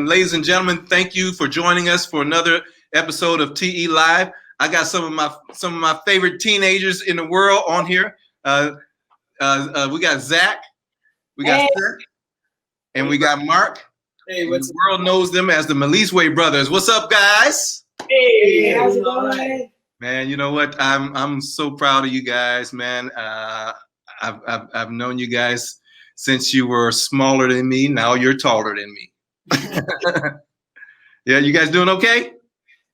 ladies and gentlemen, thank you for joining us for another episode of TE Live. I got some of my favorite teenagers in the world on here. We got Zach, we got Seth, and we got Marc. Hey, what's the world knows them as the Melisizwe Brothers. What's up, guys? Hey, how's it going? Man, you know what? I'm so proud of you guys, man. I've known you guys since you were smaller than me. Now you're taller than me. Yeah, you guys doing okay?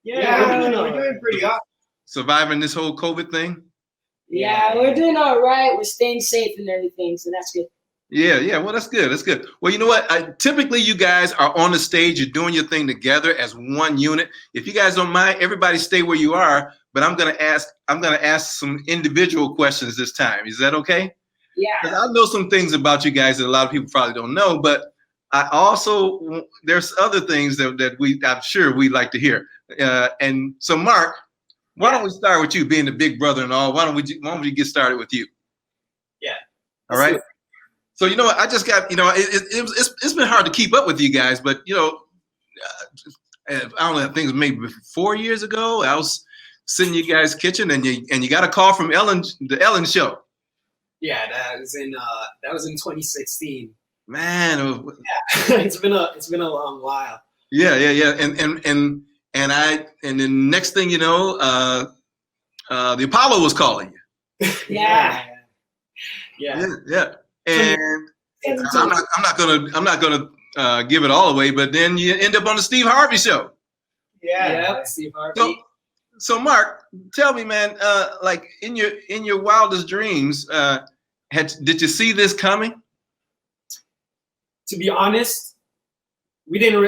Yeah, we're doing pretty awesome. Surviving this whole COVID thing? Yeah, we're doing all right. We're staying safe and everything, so that's good. Yeah. Well, that's good. That's good. Well, you know what? Typically, you guys are on the stage. You're doing your thing together as one unit. If you guys don't mind, everybody stay where you are. But I'm gonna ask some individual questions this time. Is that okay? Yeah. 'Cause I know some things about you guys that a lot of people probably don't know. But I also there's other things that I'm sure we'd like to hear. And so, Marc, why don't we start with you, being the big brother and all? Why don't we get started with you? Yeah. All right. So you know what? I just got it's been hard to keep up with you guys, but I don't know. I think it was maybe 4 years ago. I was sitting in you guys' kitchen, and you got a call from the Ellen show. Yeah, that was in 2016. Man, it's been a long while. Yeah. And then next thing you know, the Apollo was calling you. Yeah. And I'm not gonna give it all away, but then you end up on the Steve Harvey show. Yeah. Steve Harvey. So Marc, tell me, man, like in your wildest dreams, did you see this coming? To be honest, I didn't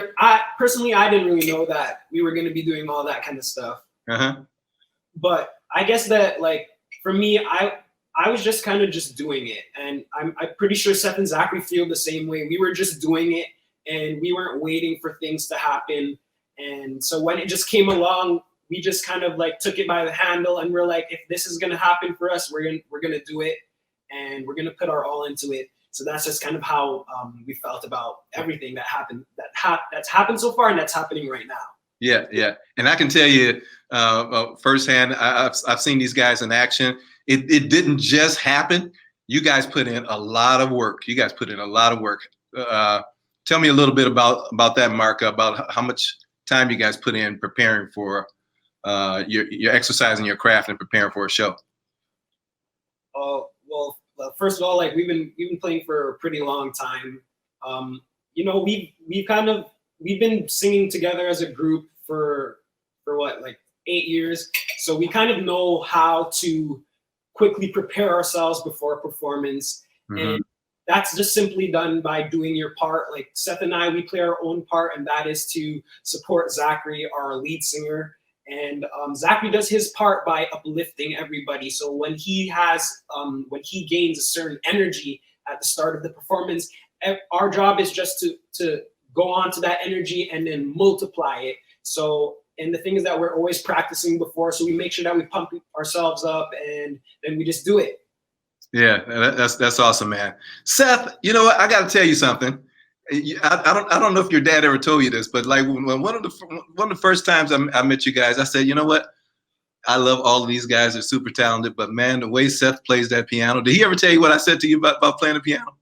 really know that we were going to be doing all that kind of stuff. But I guess that, like, for me, I was just kind of just doing it, and I'm pretty sure Seth and Zacary feel the same way. We were just doing it, and we weren't waiting for things to happen. And so when it just came along, we just kind of like took it by the handle, and we're like, if this is gonna happen for us, we're gonna do it, and we're gonna put our all into it. So that's just kind of how we felt about everything that happened, that's happened so far, and that's happening right now. Yeah. And I can tell you firsthand, I've seen these guys in action. It didn't just happen. You guys put in a lot of work. Tell me a little bit about that, Marc, about how much time you guys put in preparing for your exercising your craft and preparing for a show. Well, first of all, like we've been playing for a pretty long time. We've been singing together as a group for what, like 8 years. So we kind of know how to quickly prepare ourselves before a performance. And that's just simply done by doing your part. Like Seth and I, we play our own part, and that is to support Zacary, our lead singer. And Zacary does his part by uplifting everybody. So when he gains a certain energy at the start of the performance, our job is just to go on to that energy and then multiply it. So, and the thing is that we're always practicing before, so we make sure that we pump ourselves up, and then we just do it. Yeah, that's awesome, man. Seth, you know what? I got to tell you something. I don't know if your dad ever told you this, but like when one of the first times I met you guys, I said, you know what? I love all of these guys. They're super talented, but man, the way Seth plays that piano. Did he ever tell you what I said to you about playing the piano?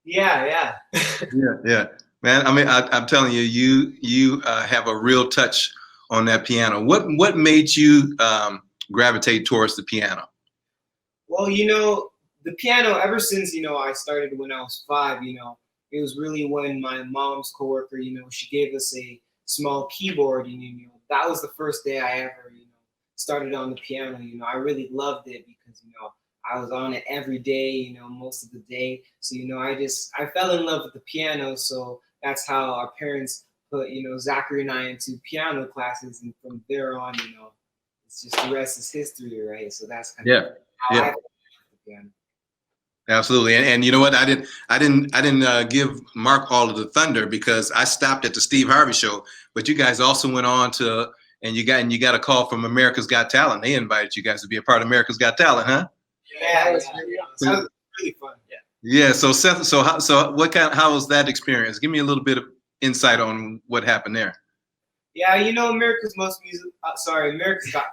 Yeah. Yeah. Man, I mean, I'm telling you, you have a real touch on that piano. What made you gravitate towards the piano? Well, the piano, ever since, I started when I was 5, it was really when my mom's coworker, she gave us a small keyboard, and, that was the first day I ever, started on the piano. I really loved it because, I was on it every day, most of the day. So, I fell in love with the piano. So that's how our parents put, Zacary and I into piano classes. And from there on, it's just the rest is history, right? So that's kind of how I fell in love with the piano. Absolutely, and you know what? I didn't give Marc all of the thunder because I stopped at the Steve Harvey show, but you guys also went on to and you got a call from America's Got Talent. They invited you guys to be a part of America's Got Talent, huh? Yeah, that was really fun. Yeah. So Seth, how was that experience? Give me a little bit of insight on what happened there. Yeah, you know, America's Got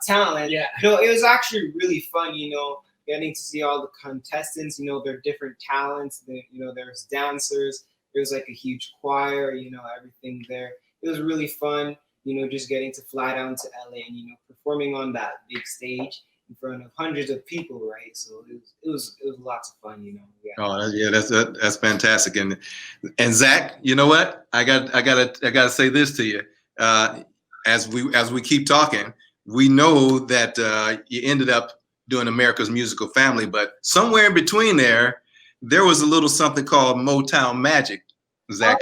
Talent. Yeah. You know, it was actually really fun, you know, getting to see all the contestants, you know, their different talents. You know, there's dancers, there's like a huge choir, you know, everything there. It was really fun, you know, just getting to fly down to LA and, you know, performing on that big stage in front of hundreds of people, right? So it was lots of fun, you know. Yeah. Oh, yeah, that's fantastic. And Zach, you know what? I gotta say this to you. As we keep talking, we know that you ended up doing America's Musical Family, but somewhere in between there was a little something called Motown Magic. Zach,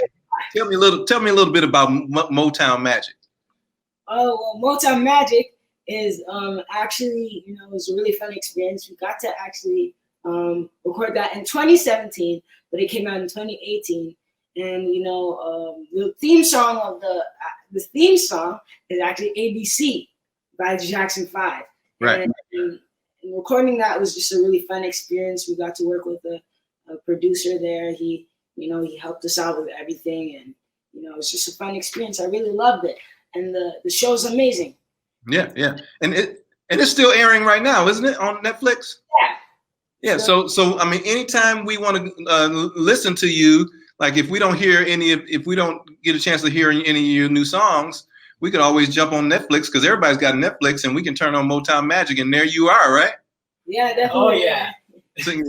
tell me a little bit about Motown Magic. Oh, well, Motown Magic is actually, you know, it was a really fun experience. We got to actually record that in 2017, but it came out in 2018. And you know, the theme song of the theme song is actually ABC by the Jackson 5. Right. And recording that was just a really fun experience. We got to work with a producer there. He, you know, he helped us out with everything, and you know, it was just a fun experience. I really loved it, and the show's amazing. Yeah, yeah, and it's still airing right now, isn't it, on Netflix? Yeah. Yeah. So I mean, anytime we want to listen to you, like if we don't get a chance to hear any of your new songs, we could always jump on Netflix because everybody's got Netflix, and we can turn on Motown Magic, and there you are, right? Yeah, definitely. Oh yeah. Singing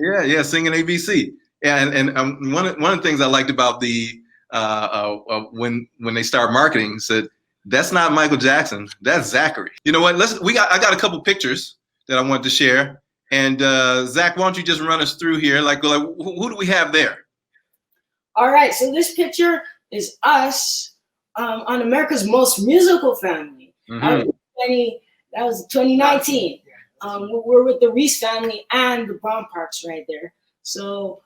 ABC. Yeah, and one of the things I liked about the when they start marketing said that's not Michael Jackson, that's Zacary. You know what? I got a couple pictures that I wanted to share, and Zach, why don't you just run us through here? Like who do we have there? All right, so this picture is us on America's Most Musical Family. Mm-hmm. That was 2019. We're with the Reese family and the Brown Parks right there. So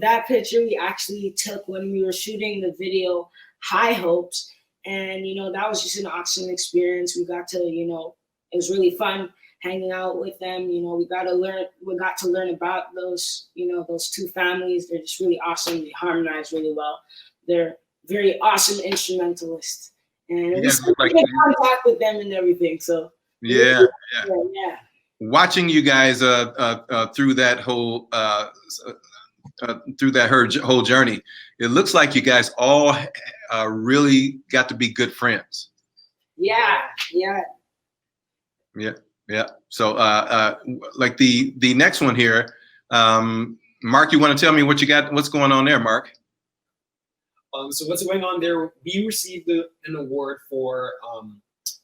that picture we actually took when we were shooting the video High Hopes. And, you know, that was just an awesome experience. We got to, you know, it was really fun hanging out with them. You know, we got to learn about those, you know, those two families. They're just really awesome. They harmonize really well. They're very awesome instrumentalists. And we still get in contact with them and everything. So yeah. Watching you guys through that whole whole journey, it looks like you guys all really got to be good friends. Yeah. So like the next one here, Marc, you want to tell me what's going on there, Marc? So what's going on there? We received an award for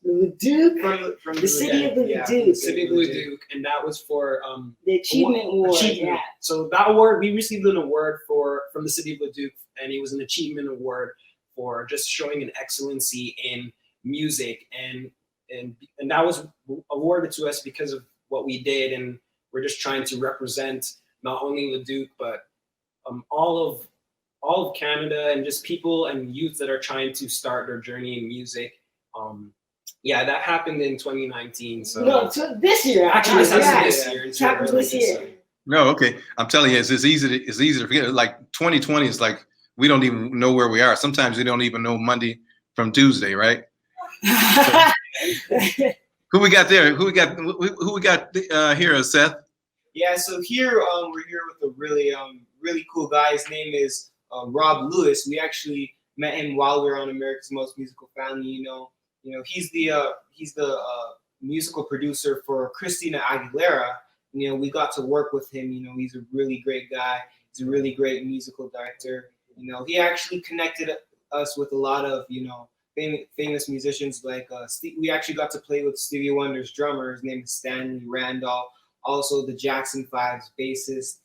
the Leduc, from the city of the Leduc. The city of the Leduc, and that was for the Achievement Award. Yeah. So that award, we received an award from the city of Leduc, and it was an achievement award for just showing an excellency in music, and that was awarded to us because of what we did, and we're just trying to represent not only Leduc but all of Canada, and just people and youth that are trying to start their journey in music. Yeah, that happened in 2019. So no, this year actually, this happened this year. No, okay. I'm telling you, it's easy to forget. Like 2020 is like we don't even know where we are. Sometimes we don't even know Monday from Tuesday, right? Who we got there? Who we got here, Seth? Yeah, so here we're here with a really cool guy. His name is Rob Lewis. We actually met him while we were on America's Most Musical Family. You know, he's the musical producer for Christina Aguilera. You know, we got to work with him. You know, he's a really great guy. He's a really great musical director. You know, he actually connected us with a lot of, you know, famous musicians. Like we actually got to play with Stevie Wonder's drummer. His name is Stanley Randolph. Also, the Jackson 5's bassist.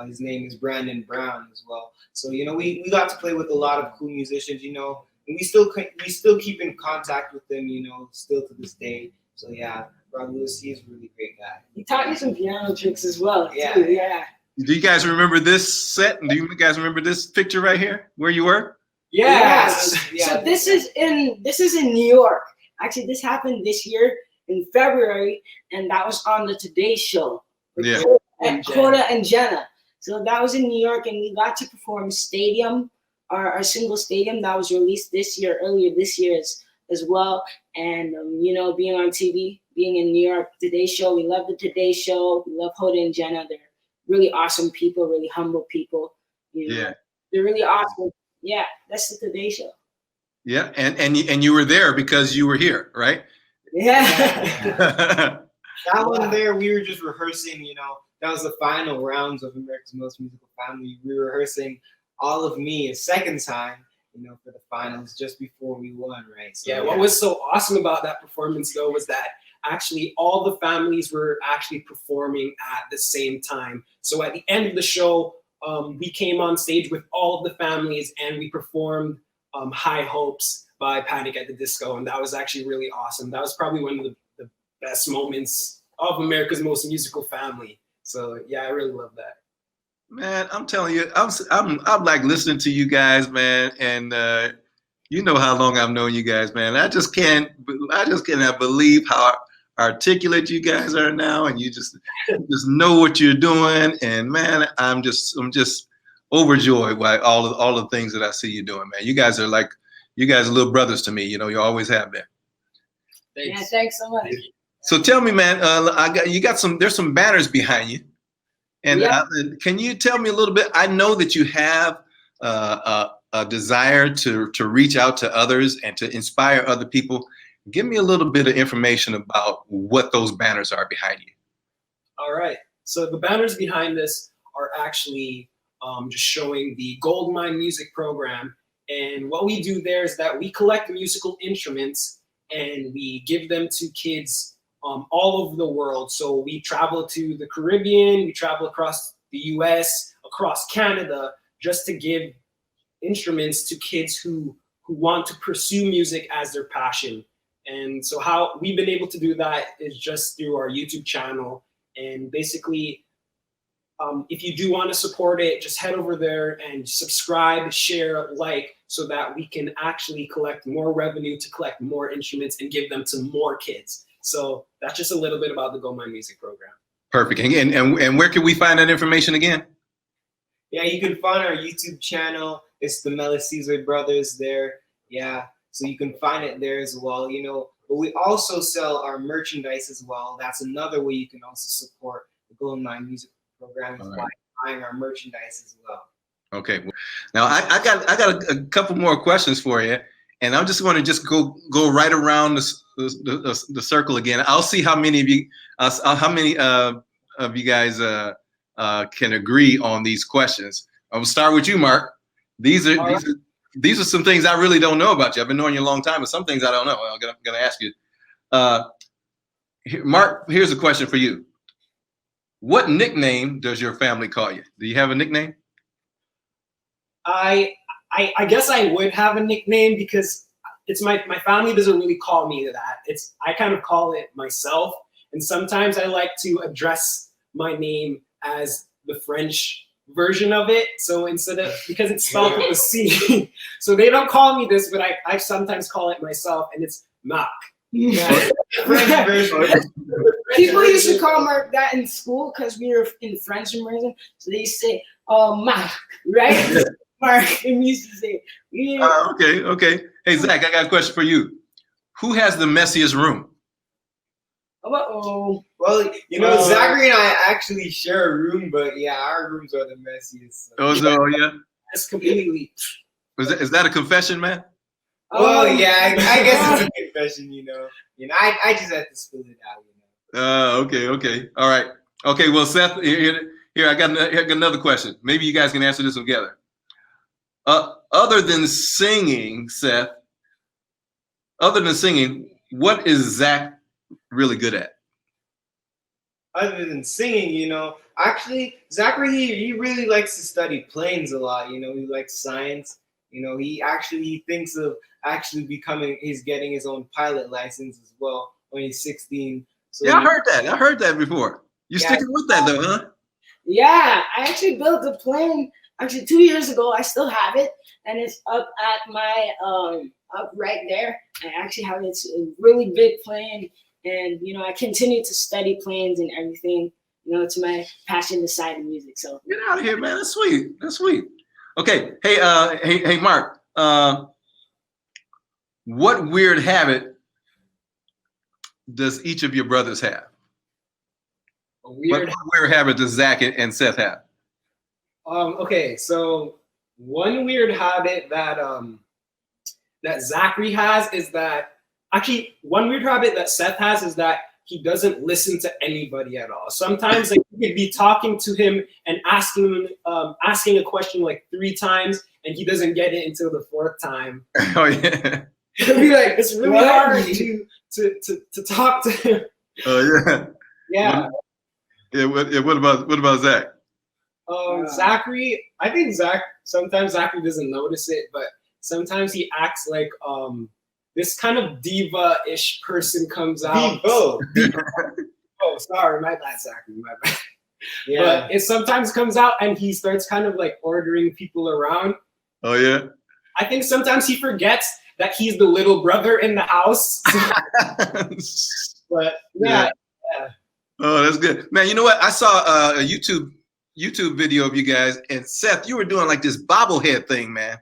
His name is Brandon Brown as well. So, you know, we got to play with a lot of cool musicians, you know, and we still keep in contact with them, you know, still to this day. So, yeah, Rob Lewis, he's a really great guy. He taught you some piano tricks as well. Yeah. Too. Yeah. Do you guys remember this set? Do you guys remember this picture right here where you were? Yes. Yeah. So this is in New York. Actually, this happened this year in February, and that was on the Today Show. Yeah. Coda and Jenna. So that was in New York, and we got to perform Stadium, our single Stadium that was released earlier this year as well. And, you know, being on TV, being in New York, Today Show, we love the Today Show. We love Hoda and Jenna. They're really awesome people, really humble people. You know? Yeah. They're really awesome. Yeah, that's the Today Show. Yeah, and you were there because you were here, right? Yeah. That one there, we were just rehearsing, you know, that was the final rounds of America's Most Musical Family. We were rehearsing All of Me a second time, you know, for the finals just before we won, right? So, Yeah, what was so awesome about that performance though was that actually all the families were actually performing at the same time. So at the end of the show, we came on stage with all of the families and we performed High Hopes by Panic at the Disco, and that was actually really awesome. That was probably one of the best moments of America's Most Musical Family. So yeah, I really love that. Man, I'm telling you, I'm like listening to you guys, man, and you know how long I've known you guys, man. I just cannot believe how articulate you guys are now, and you just know what you're doing. And man, I'm just overjoyed by all the things that I see you doing, man. You guys are little brothers to me. You know, you always have been. Thanks. Yeah, thanks so much. So tell me, man, there's some banners behind you, and can you tell me a little bit? I know that you have a desire to reach out to others and to inspire other people. Give me a little bit of information about what those banners are behind you. All right. So the banners behind this are actually just showing the Gold Mine Music Program. And what we do there is that we collect musical instruments and we give them to kids all over the world. So we travel to the Caribbean, we travel across the US, across Canada, just to give instruments to kids who want to pursue music as their passion. And so how we've been able to do that is just through our YouTube channel. And basically, if you do want to support it, just head over there and subscribe, share, like, so that we can actually collect more revenue to collect more instruments and give them to more kids. So that's just a little bit about the Go My Music program. Perfect. And where can we find that information again? Yeah, you can find our YouTube channel. It's the Melisizwe Brothers there. Yeah, so you can find it there as well. You know, but we also sell our merchandise as well. That's another way you can also support the Go My Music program is by buying our merchandise as well. Okay. Now I got a couple more questions for you, and I'm just going to just go right around the circle again. I'll see how many of you guys can agree on these questions. I will start with you, Marc. These are some things I really don't know about you. I've been knowing you a long time, but some things I don't know. I'm gonna ask you. Marc, here's a question for you. What nickname does your family call you? Do you have a nickname? I guess I would have a nickname because it's my family doesn't really call me that. I kind of call it myself. And sometimes I like to address my name as the French version of it. So because it's spelled with a C, so they don't call me this, but I sometimes call it myself, and it's Marc. Yeah. French version. People used to call Marc that in school because we were in French immersion. So they used to say, Marc, right? Marc, and we used to say, yeah. Okay. Hey, Zach, I got a question for you. Who has the messiest room? Uh-oh. Well, you know, Zacary and I actually share a room, but yeah, our rooms are the messiest. So yeah. That's completely. Is that a confession, man? Well, yeah, I guess it's a confession, you know. I just have to spill it out, you know. Okay. All right. Okay, well, Seth, here I got another question. Maybe you guys can answer this together. Other than singing, Seth, what is Zach really good at? Other than singing, you know, actually, Zacary, he really likes to study planes a lot. You know, he likes science. You know, he thinks of he's getting his own pilot license as well when he's 16. So yeah, I heard that before. You sticking with that though, huh? Yeah, I actually built a plane. Actually, 2 years ago, I still have it, and it's up at my up right there. I actually have it. It's a really big plane, and you know, I continue to study planes and everything. it's my passion beside the music. So Get out of here, man. That's sweet. That's sweet. Okay. Hey, Marc. What weird habit does each of your brothers have? What weird habit does Zach and Seth have? Okay, so one weird habit that that Zacary has is that one weird habit that Seth has is that he doesn't listen to anybody at all. Sometimes like you could be talking to him and asking a question like 3 times, and he doesn't get it until the 4th time. Oh yeah. It'll be like it's really hard to talk to him. Oh yeah. Yeah. Yeah. What about Zach? Zacary, I think sometimes Zacary doesn't notice it, but sometimes he acts like this kind of diva-ish person comes out. Oh, sorry, my bad, Zacary, my bad. Yeah. But it sometimes comes out and he starts kind of like ordering people around. Oh yeah. I think sometimes he forgets that he's the little brother in the house. But yeah. Oh, that's good, man. You know what? I saw a YouTube video of you guys, and Seth, you were doing like this bobblehead thing, man.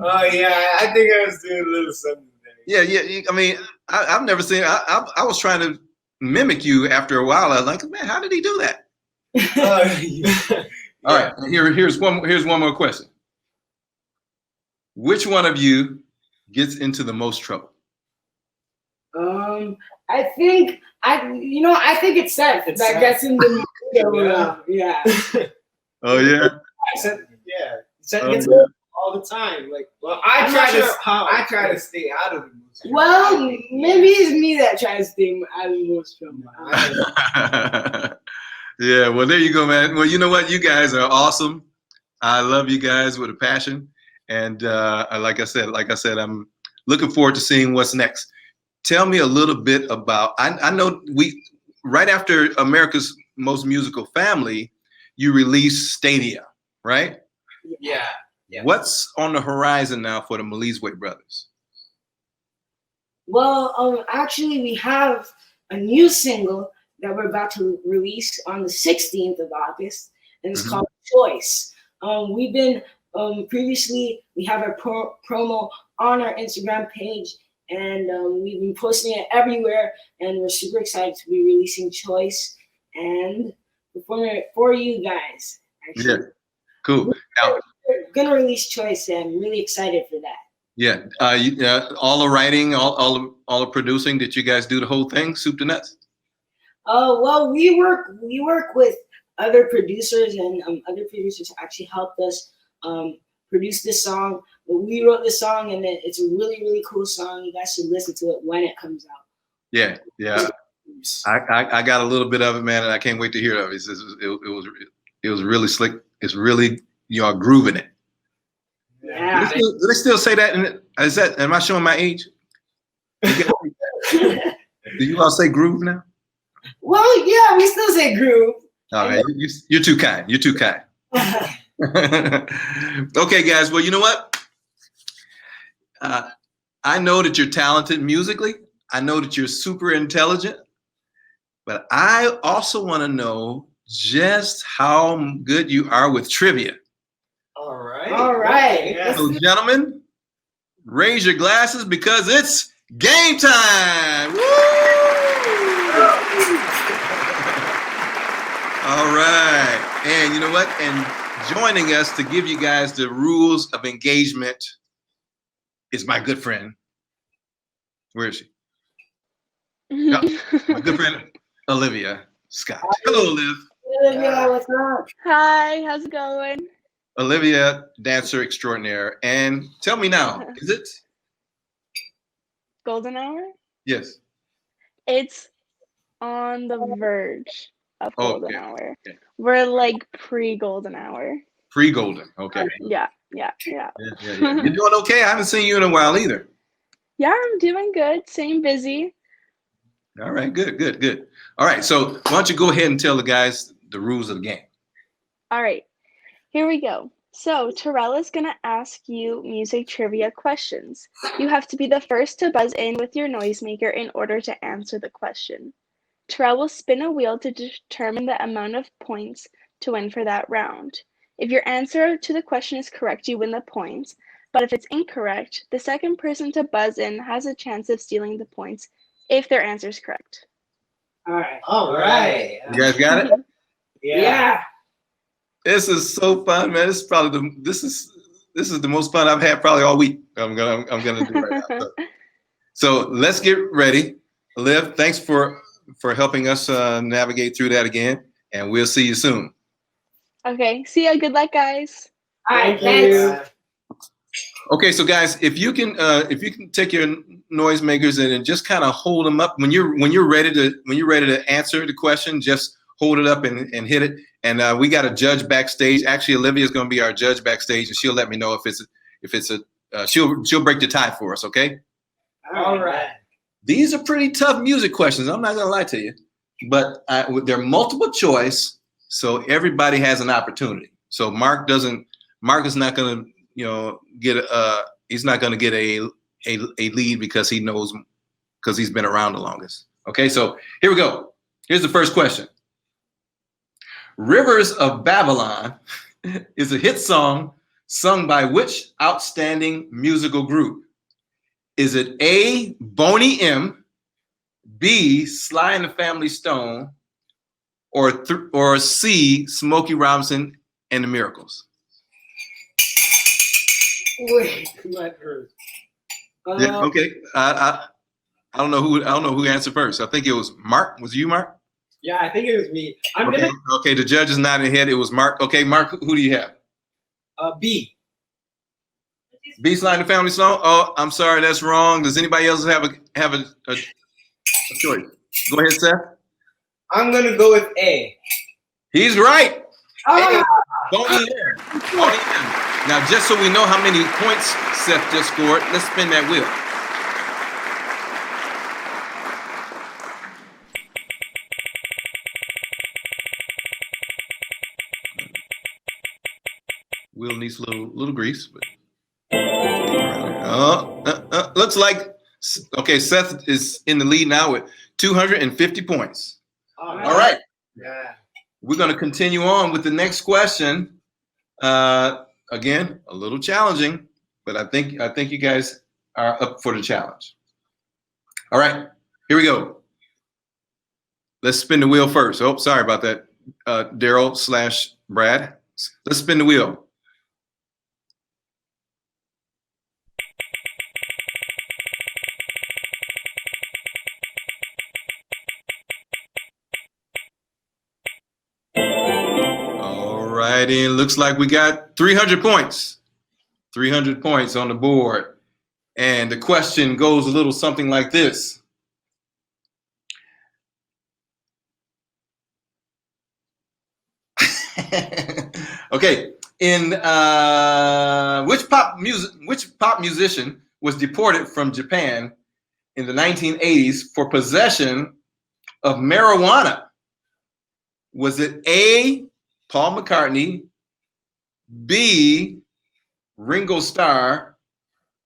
Oh yeah, I think I was doing a little something there. Yeah. I mean, I've never seen. I was trying to mimic you after a while. I was like, man, how did he do that? Yeah. All right, here's one more question. Which one of you gets into the most trouble? I think it's Seth that gets in the middle. Yeah. Oh yeah. Seth Oh, gets yeah. all the time. Like, Well, I'm not sure how. I try to stay out of the most trouble. Well, maybe it's me that tries to stay out of the most trouble. Yeah, well, there you go, man. Well, you know what? You guys are awesome. I love you guys with a passion. And like I said, I'm looking forward to seeing what's next. Tell me a little bit about, I know right after America's Most Musical Family, you released Stadia, right? Yeah. What's on the horizon now for the Melisizwe Brothers? Well, actually, we have a new single that we're about to release on the 16th of August, and it's called Choice. We've been previously, we have a promo on our Instagram page, and we've been posting it everywhere, and we're super excited to be releasing Choice and performing it for you guys. Actually. Yeah, cool. Now, we're gonna release Choice, and I'm really excited for that. Yeah, all the writing, all the producing. Did you guys do the whole thing, soup to nuts? Well, we work with other producers, and other producers actually helped us produce this song. But we wrote this song, and it's a really, really cool song. You guys should listen to it when it comes out. Yeah. I got a little bit of it, man, and I can't wait to hear it. It was really slick. It's really, y'all grooving it. Yeah. Do they still say that? Am I showing my age? Do you all say groove now? Well, yeah, we still say groove. Oh, man, you're too kind. You're too kind. Okay, guys. Well, you know what? I know that you're talented musically. I know that you're super intelligent. But I also want to know just how good you are with trivia. All right. All right. Yeah. So, gentlemen, raise your glasses because it's game time. Woo! All right. And you know what? And joining us to give you guys the rules of engagement is my good friend. Where is she? No, my good friend, Olivia Scott. Hello, Liv. Olivia, what's up? Hi, how's it going? Olivia, dancer extraordinaire. And tell me now, is it? Golden hour? Yes. It's on the verge of golden Okay. hour. Okay. We're like pre-golden hour. Pre-golden. Okay. Yeah. Yeah. You're doing okay? I haven't seen you in a while either. Yeah, I'm doing good. Staying busy. All right, good. All right, so why don't you go ahead and tell the guys the rules of the game? All right, here we go. So Terrell is gonna ask you music trivia questions. You have to be the first to buzz in with your noisemaker in order to answer the question. Terrell will spin a wheel to determine the amount of points to win for that round. If your answer to the question is correct, you win the points. But if it's incorrect, the second person to buzz in has a chance of stealing the points if their answer is correct. All right. All right. You guys got it? Yeah. This is so fun, man. This is the most fun I've had probably all week. I'm gonna do right now. So let's get ready. Liv, thanks for helping us navigate through that again, and we'll see you soon. Okay, see ya. Good luck, guys. All right. Thank you. Thanks. Okay, so guys, if you can take your noisemakers and just kind of hold them up when you're ready to answer the question, just hold it up and hit it. And we got a judge backstage. Actually, Olivia's going to be our judge backstage, and she'll let me know if it's she'll break the tie for us. Okay. All right. These are pretty tough music questions. I'm not going to lie to you, but they're multiple choice, so everybody has an opportunity. So Marc is not going to he's not going to get a lead because he's been around the longest. Okay, so here we go. Here's the first question. Rivers of Babylon is a hit song sung by which outstanding musical group? Is it A, Boney M, B, Sly and the Family Stone, or C, Smokey Robinson and the Miracles? Wait, let her. Yeah, okay. I don't know who answered first. I think it was Marc. Was it you, Marc? Yeah, I think it was me. Okay, the judge is not ahead. It was Marc. Okay, Marc, who do you have? B. B, Sly and the Family Stone. Oh, I'm sorry, that's wrong. Does anybody else have a choice? Go ahead, Seth. I'm gonna go with A. He's right. Oh. Boney M. Boney M. Now, just so we know how many points Seth just scored, let's spin that wheel. Wheel needs a little grease, but looks like okay. Seth is in the lead now with 250 points. All right. Yeah. We're going to continue on with the next question. Again, a little challenging, but I think you guys are up for the challenge. All right, here we go. Let's spin the wheel first. Oh, sorry about that, Daryl/Brad. Let's spin the wheel. Alrighty, looks like we got 300 points. 300 points on the board. And the question goes a little something like this. Okay, in which pop musician was deported from Japan in the 1980s for possession of marijuana? Was it A, Paul McCartney, B, Ringo Starr,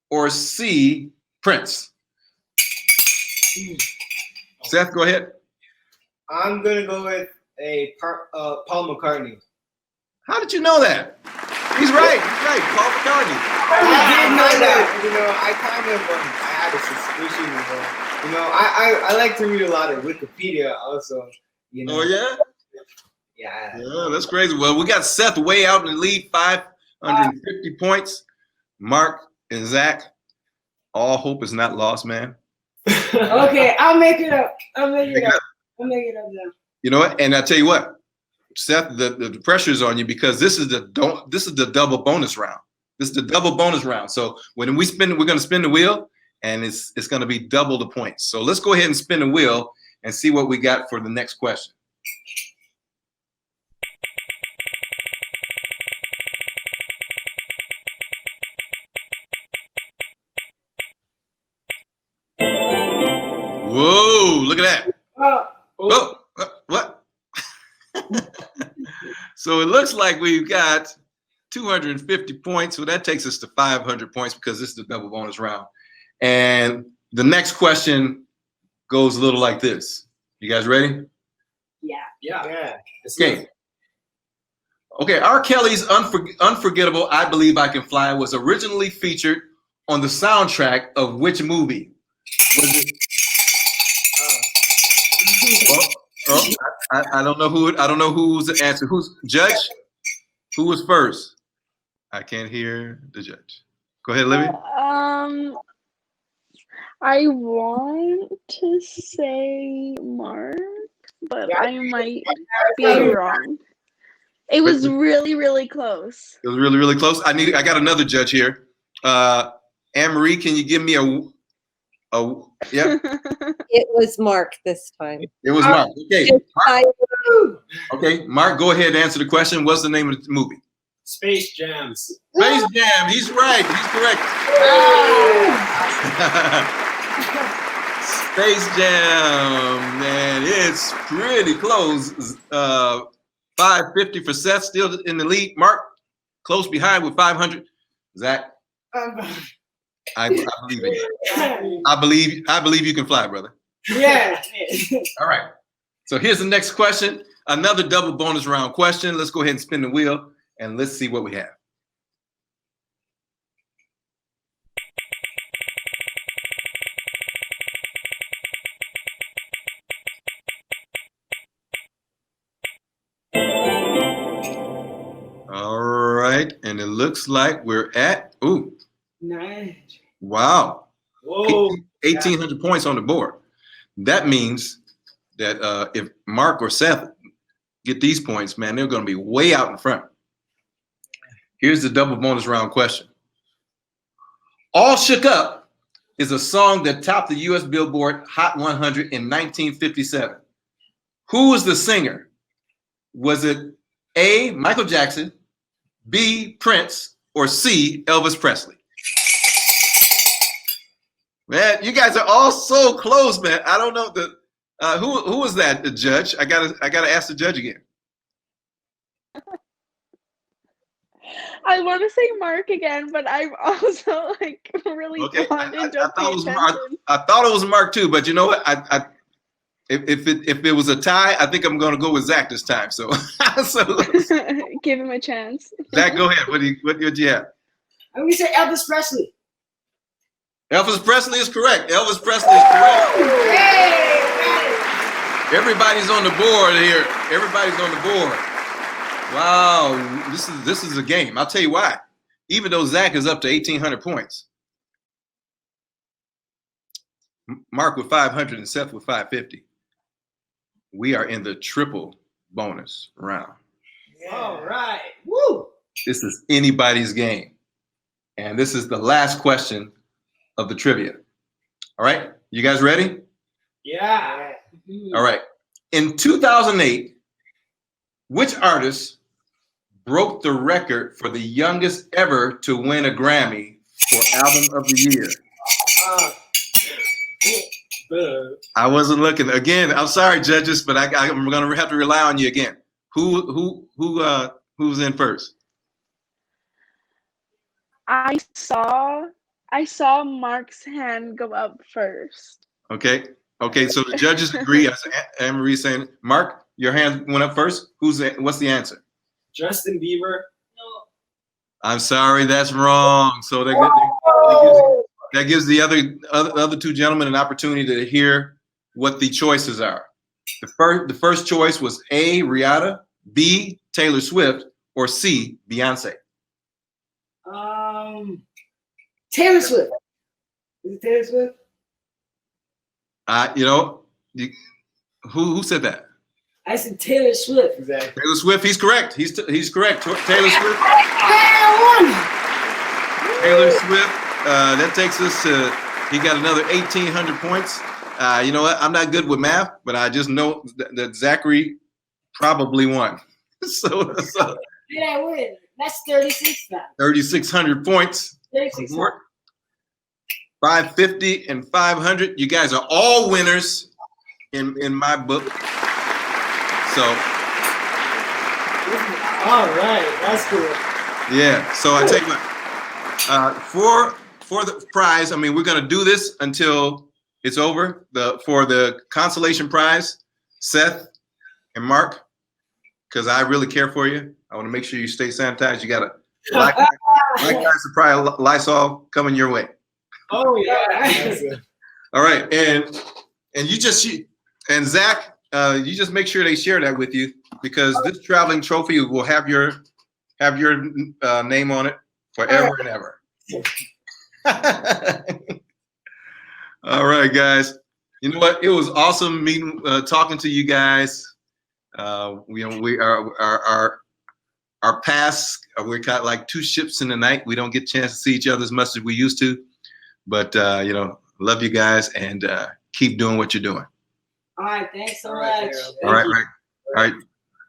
or C, Prince? Seth, go ahead. I'm gonna go with Paul McCartney. How did you know that? He's right. He's right. Paul McCartney. I had a suspicion. I like to read a lot of Wikipedia also. Oh yeah. Yeah. Yeah, that's crazy. Well, we got Seth way out in the lead, 550 points. Marc and Zach, all hope is not lost, man. Okay, I'll make it up. I'll make it up now. You know what? And I tell you what, Seth, the pressure is on you because this is the double bonus round. This is the double bonus round. So when we spin, we're going to spin the wheel, and it's going to be double the points. So let's go ahead and spin the wheel and see what we got for the next question. Whoa, look at that. Oh, what? So it looks like we've got 250 points. So that takes us to 500 points because this is the double bonus round. And the next question goes a little like this. You guys ready? Yeah. Yeah. Okay. Okay, R. Kelly's unforgettable "I Believe I Can Fly" was originally featured on the soundtrack of which movie? Was it? I don't know who. I don't know who's the answer. Who's judge? Who was first? I can't hear the judge. Go ahead, Libby. I want to say Marc, but I might be wrong. It was really, really close. It was really, really close. I got another judge here. Anne-Marie, can you give me a yeah? It was Marc this time. It was Marc. Okay. I- Okay, Marc, go ahead and answer the question. What's the name of the movie? Space Jams. Space Jam. He's right. He's correct. Space Jam, man, it's pretty close. 550 for Seth, still in the lead. Marc, close behind with 500. Zach, I believe in you. I believe you can fly, brother. Yeah. All right. So here's the next question. Another double bonus round question. Let's go ahead and spin the wheel and let's see what we have. All right, and it looks like we're at, Nice. wow. Whoa. 1,800 points on the board. That means that if Marc or Seth get these points, man, they're going to be way out in front. Here's the double bonus round question. All Shook Up is a song that topped the U.S. Billboard Hot 100 in 1957. Who was the singer? Was it A, Michael Jackson, B, Prince, or C, Elvis Presley? Man, you guys are all so close, man. I don't know who was that, the judge? I gotta ask the judge again. I want to say Marc again, but I'm also like really Okay, drawn and I don't pay thought it was Marc. attention. I thought it was Marc too, but you know what? If it was a tie, I think I'm gonna go with Zach this time. So, Give him a chance. Zach, go ahead. What did you have? I'm gonna say Elvis Presley. Elvis Presley is correct. Elvis Presley is correct. Hey, Everybody's on the board here. Everybody's on the board. Wow, this is a game. I'll tell you why. Even though Zach is up to 1,800 points, Marc with 500 and Seth with 550. We are in the triple bonus round. All right. Woo! This is anybody's game, and this is the last question of the trivia. All right, you guys ready? Yeah. All right. In 2008, which artist broke the record for the youngest ever to win a Grammy for Album of the Year? I wasn't looking. Again, I'm sorry, judges, but I'm going to have to rely on you again. Who's in first? I saw Marc's hand go up first. Okay, so the judges agree. As Anne-Marie saying, Marc, your hand went up first. What's the answer? Justin Bieber. I'm sorry, that's wrong. So that gives the other two gentlemen an opportunity to hear what the choices are. The first choice was A, Rihanna, B, Taylor Swift, or C, Beyonce. Taylor Swift. Is it Taylor Swift? Who said that? I said Taylor Swift. Exactly. Taylor Swift. He's correct. He's correct. Taylor Swift. Taylor Swift. That takes us to. He got another 1,800 points. You know what? I'm not good with math, but I just know that Zacary probably won. so Yeah, I win. That's 36 now. 3,600 points. 3600. 550 and 500. You guys are all winners in my book. So. All right, that's cool. Yeah. So I tell you what. For the prize, I mean, we're gonna do this until it's over. For the consolation prize, Seth and Marc, because I really care for you. I want to make sure you stay sanitized. You got a like supply Lysol coming your way. Oh yeah. All right, and Zach, you just make sure they share that with you, because this traveling trophy will have your name on it forever and ever. All right, guys. You know what? It was awesome meeting, talking to you guys. We our paths, we're kind of like two ships in the night. We don't get a chance to see each other as much as we used to, but love you guys, and keep doing what you're doing. All right, thanks so All right, much. Terrell. All right.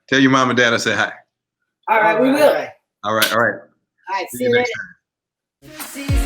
Tell your mom and dad I said hi. All right, we will. All right. All right, see you next later. time.